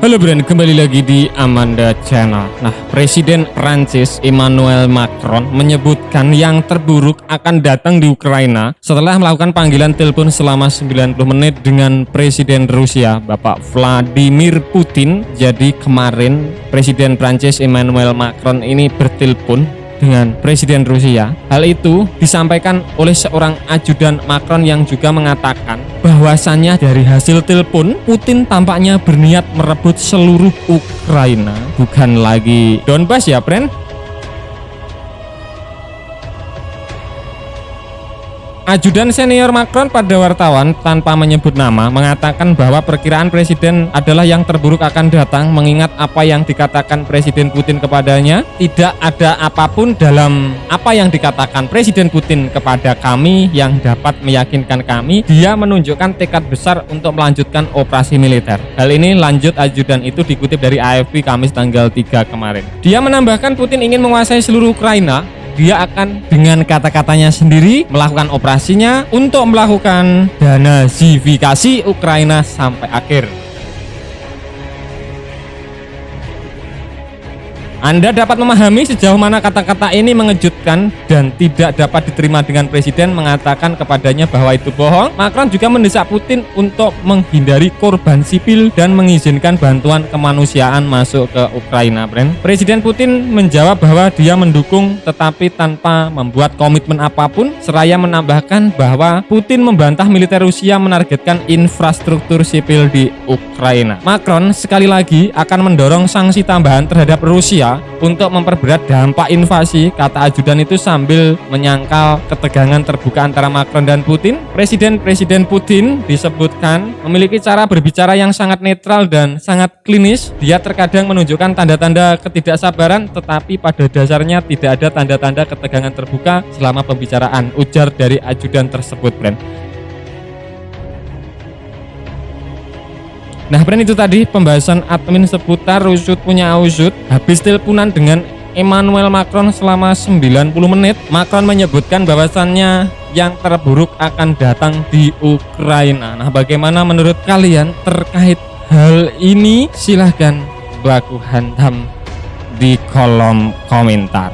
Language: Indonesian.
Halo Bren, kembali lagi di Amanda Channel. Nah, Presiden Prancis Emmanuel Macron menyebutkan yang terburuk akan datang di Ukraina setelah melakukan panggilan telepon selama 90 menit dengan Presiden Rusia, Bapak Vladimir Putin. Jadi kemarin Presiden Prancis Emmanuel Macron ini bertelepon dengan Presiden Rusia. Hal itu disampaikan oleh seorang ajudan Macron yang juga mengatakan bahwasannya dari hasil telepon Putin tampaknya berniat merebut seluruh Ukraina, bukan lagi Donbas ya, Bren. Ajudan senior Macron pada wartawan tanpa menyebut nama mengatakan bahwa perkiraan presiden adalah yang terburuk akan datang, mengingat apa yang dikatakan Presiden Putin kepadanya. Tidak ada apapun dalam apa yang dikatakan Presiden Putin kepada kami yang dapat meyakinkan kami dia menunjukkan tekad besar untuk melanjutkan operasi militer. Hal ini lanjut ajudan itu dikutip dari AFP Kamis tanggal 3 kemarin. Dia menambahkan Putin ingin menguasai seluruh Ukraina. Dia akan dengan kata-katanya sendiri melakukan operasinya untuk melakukan denazifikasi Ukraina sampai akhir. Anda dapat memahami sejauh mana kata-kata ini mengejutkan dan tidak dapat diterima dengan presiden mengatakan kepadanya bahwa itu bohong. Macron juga mendesak Putin untuk menghindari korban sipil dan mengizinkan bantuan kemanusiaan masuk ke Ukraina. Presiden Putin menjawab bahwa dia mendukung tetapi tanpa membuat komitmen apapun, seraya menambahkan bahwa Putin membantah militer Rusia menargetkan infrastruktur sipil di Ukraina. Macron sekali lagi akan mendorong sanksi tambahan terhadap Rusia untuk memperberat dampak invasi, kata ajudan itu sambil menyangkal ketegangan terbuka antara Macron dan Putin. Presiden Putin disebutkan memiliki cara berbicara yang sangat netral dan sangat klinis. Dia terkadang menunjukkan tanda-tanda ketidaksabaran, tetapi pada dasarnya tidak ada tanda-tanda ketegangan terbuka selama pembicaraan, ujar dari ajudan tersebut, Bren. Nah, Bren, itu tadi pembahasan admin seputar usut punya usut. Habis teleponan dengan Emmanuel Macron selama 90 menit, Macron menyebutkan bahwasannya yang terburuk akan datang di Ukraina. Nah, bagaimana menurut kalian terkait hal ini? Silahkan baku hantam di kolom komentar.